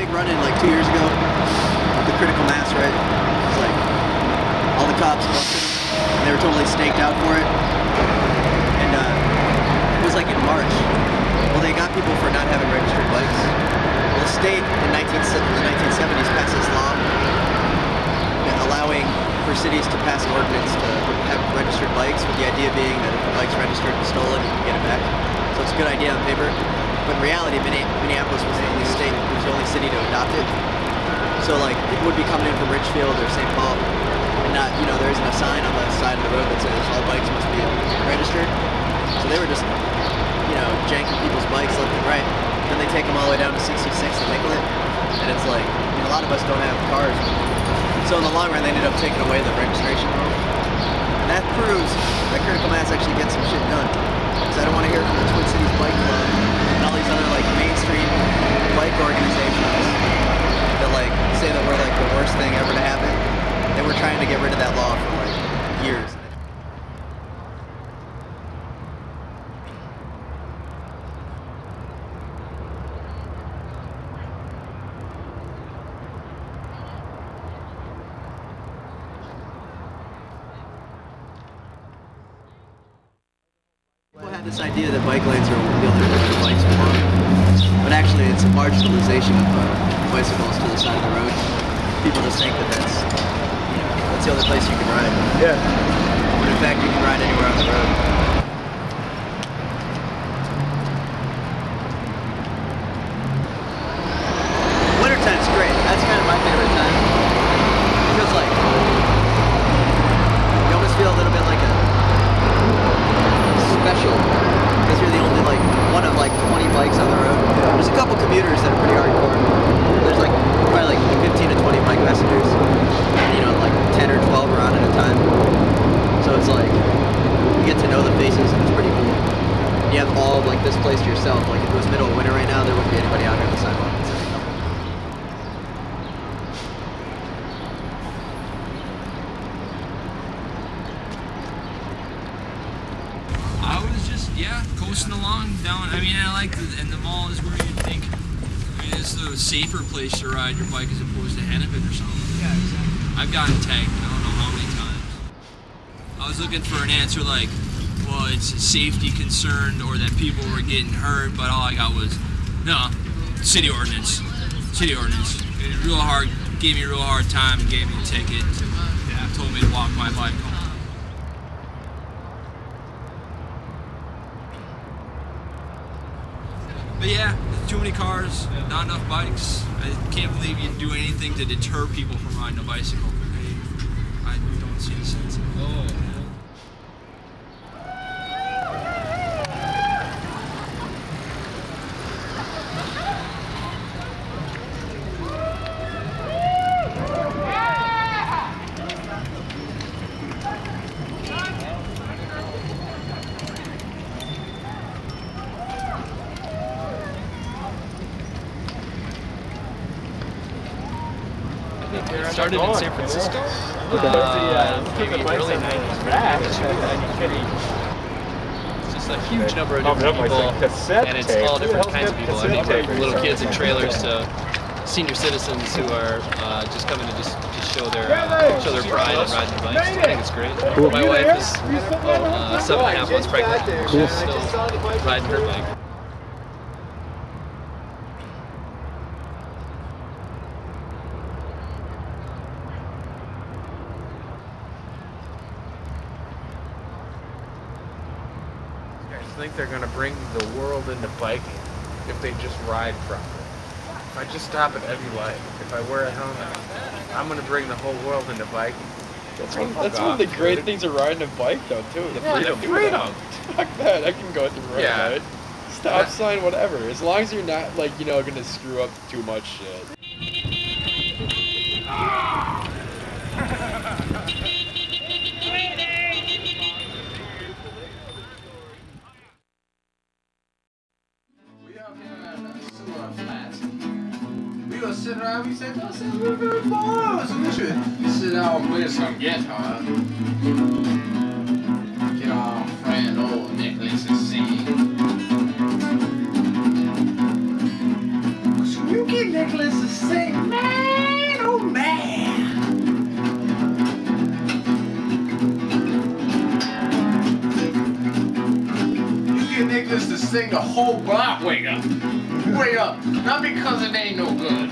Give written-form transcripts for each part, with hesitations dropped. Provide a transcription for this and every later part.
big run-in like 2 years ago with the critical mass, right? It's like all the cops busted them, and they were totally staked out for it. And it was like in March. Well, they got people for not having registered bikes. Well, the state in the 1970s passed this law allowing for cities to pass an ordinance to have registered bikes, with the idea being that if a bike's registered and stolen, you can get it back. So it's a good idea on paper, but in reality, Minneapolis was the only state, was the only city to adopt it. So like, people would be coming in from Richfield or St. Paul, and not, you know, there isn't a sign on the side of the road that says all bikes must be registered. So they were just, you know, janking people's bikes left and right. Then they take them all the way down to 66 and Nicollet, and it's like, you know, a lot of us don't have cars. So in the long run, they ended up taking away the registration rule. And that proves that critical mass actually gets some shit done. Because I don't want to hear from the Twin Cities Bike Club and all these other like mainstream bike organizations that like say that we're like the worst thing ever to happen. They were trying to get rid of that law for like years. This idea that bike lanes are the only way that bikes belong, but actually it's a marginalization of bicycles to the side of the road. People just think that that's, you know, that's the only place you can ride. Yeah. But in fact, you can ride anywhere on the road. Wintertime's great. That's kind of my favorite time. Because like, you almost feel a little bit like a special, because you're the only like one of like 20 bikes on the road. There's a couple commuters that are pretty hardcore. There's like probably like 15 to 20 bike passengers, and you know, like 10 or 12 around at a time. So it's like you get to know the faces, and it's pretty cool. You have all of like this place to yourself. Like if it was middle of winter right now, there wouldn't be anybody out here on the sidewalk. It's just a couple. Yeah, coasting along down. I mean, I like and the mall is where you'd think. I mean, it's a safer place to ride your bike as opposed to Hennepin or something. Yeah, exactly. I've gotten tagged, I don't know how many times. I was looking for an answer like, well, it's a safety concern or that people were getting hurt, but all I got was, no, city ordinance. City ordinance. Real hard, gave me a real hard time and gave me a ticket. Yeah, told me to walk my bike home. But yeah, too many cars, not enough bikes. I can't believe you do anything to deter people from riding a bicycle. I don't see the sense of it. Oh. It started in San Francisco. Maybe in the early 90s. It's just a huge number of different people, and it's all different kinds of people. Everything from little kids in trailers to senior citizens who are just coming to just show their pride in riding their bikes. I think it's great. Cool. My wife is 7.5 months pregnant. She's still riding her bike. I think they're going to bring the world into biking if they just ride properly. If I just stop at every light, if I wear a helmet, I'm going to bring the whole world into biking. That's one of the great things of riding a bike, though, too. The freedom. Fuck that. I can go at the red light. Stop sign, whatever. As long as you're not, like, you know, going to screw up too much shit. Sit around, we said, "Don't sit we're very far, so we should sit down and play some guitar." Get our friend old Nicholas and sing. Can you get Nicholas to sing? is to sing the whole block wake up. Wake up. Not because it ain't no good.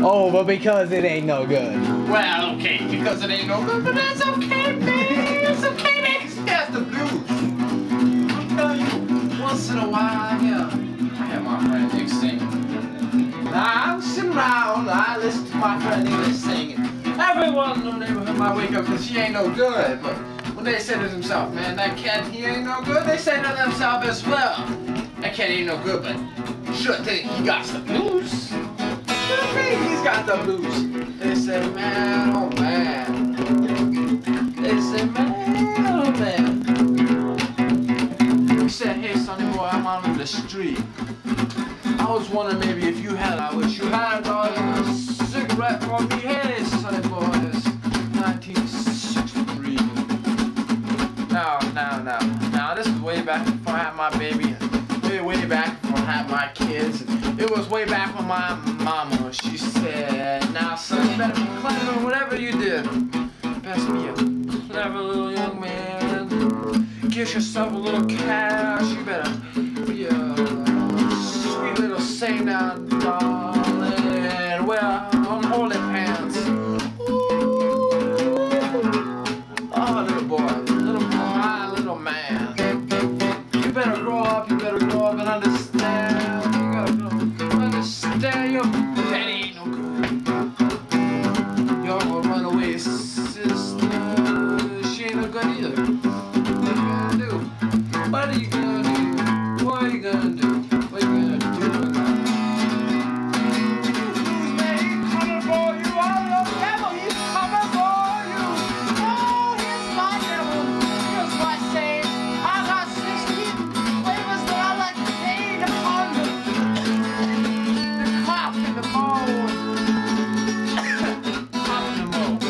Oh, but because it ain't no good. Well, okay, because it ain't no good, but that's okay, man. It's okay, man, 'cause he has the blues. I'll tell you, once in a while, yeah, I have my friend Nick singing. Now, I'm sitting around, I listen to my friend Nick singing. Everyone in the neighborhood might wake up because she ain't no good, but when they say to themselves, man, that cat, he ain't no good, they say to themselves as well, that cat ain't no good, but sure thing, he got the blues. Sure thing, he's got the blues. They say, man, oh man. They say, man, oh man. He said, hey, sonny boy, I'm out on the street. I was wondering maybe if you had, I wish you had a cigarette for me. Hey, sonny boy, it's 1963. Now, this is way back before I had my baby. Way back before I had my kids. It was way back when my mama, she said, now son, you better be clever, whatever you did. Best be a clever little young man. Get yourself a little cash. You better be a sweet little saint now, darling. Wear unholy pants. Ooh. Oh, little boy, little man. You better grow up and understand. You gotta understand your daddy ain't no good. Your runaway sister, she ain't no good either. What are you gonna do? What are you gonna do? What are you gonna do? Who's coming for you? Oh, your devil, he's coming for you. Oh, here's my devil. Here's my saint. I got 16 flavors that I like to paint upon the cop in the mold. Cop in the mold.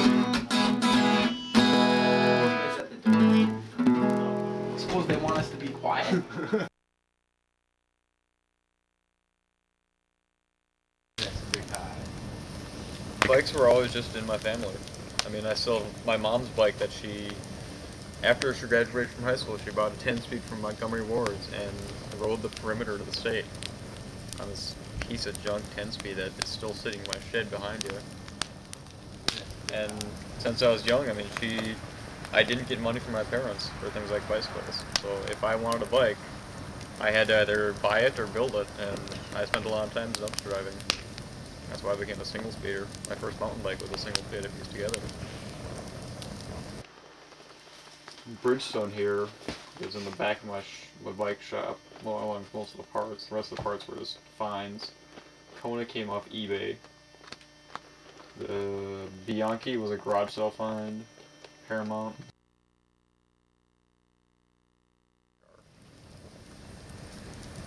Suppose they want us to be quiet. Bikes were always just in my family. I mean, my mom's bike that after she graduated from high school, she bought a 10-speed from Montgomery Ward's and rode the perimeter of the state on this piece of junk 10-speed that is still sitting in my shed behind you. And since I was young, I mean, I didn't get money from my parents for things like bicycles. So if I wanted a bike, I had to either buy it or build it, and I spent a lot of time dumpster driving. That's why I became a single speeder. My first mountain bike was a single speed I pieced together. Bridgestone here is in the back of my bike shop. Well, I wanted most of the parts. The rest of the parts were just finds. Kona came off eBay. The Bianchi was a garage sale find. Paramount.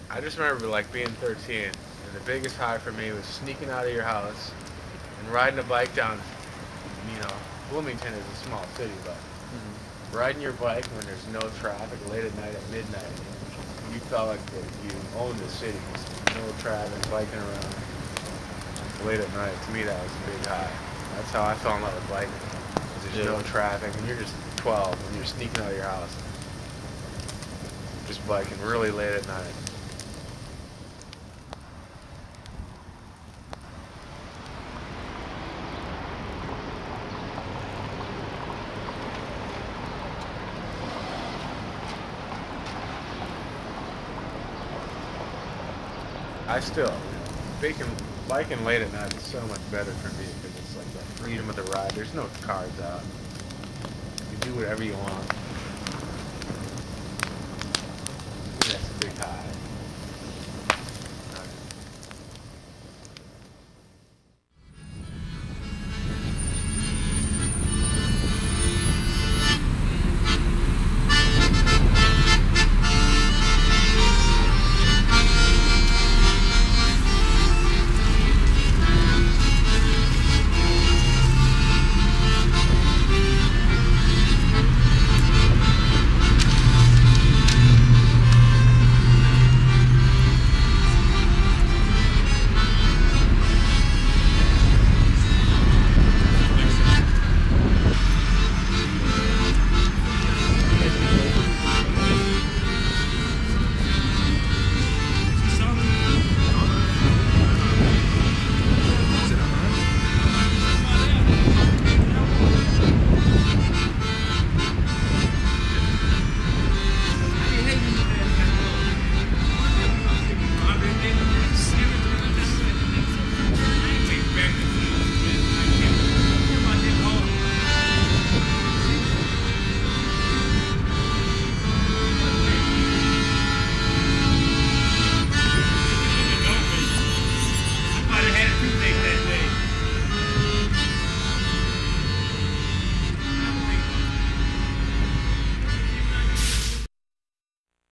I just remember like being 13, and the biggest high for me was sneaking out of your house and riding a bike down, Bloomington is a small city, but riding your bike when there's no traffic late at night at midnight, you felt like you owned the city. No traffic, biking around late at night. To me, that was a big high. That's how I fell in love with biking. There's no traffic, and you're just 12 and you're sneaking out of your house, just biking really late at night. Biking late at night is so much better for me because it's like the freedom of the ride. There's no cars out. You do whatever you want. That's a big high.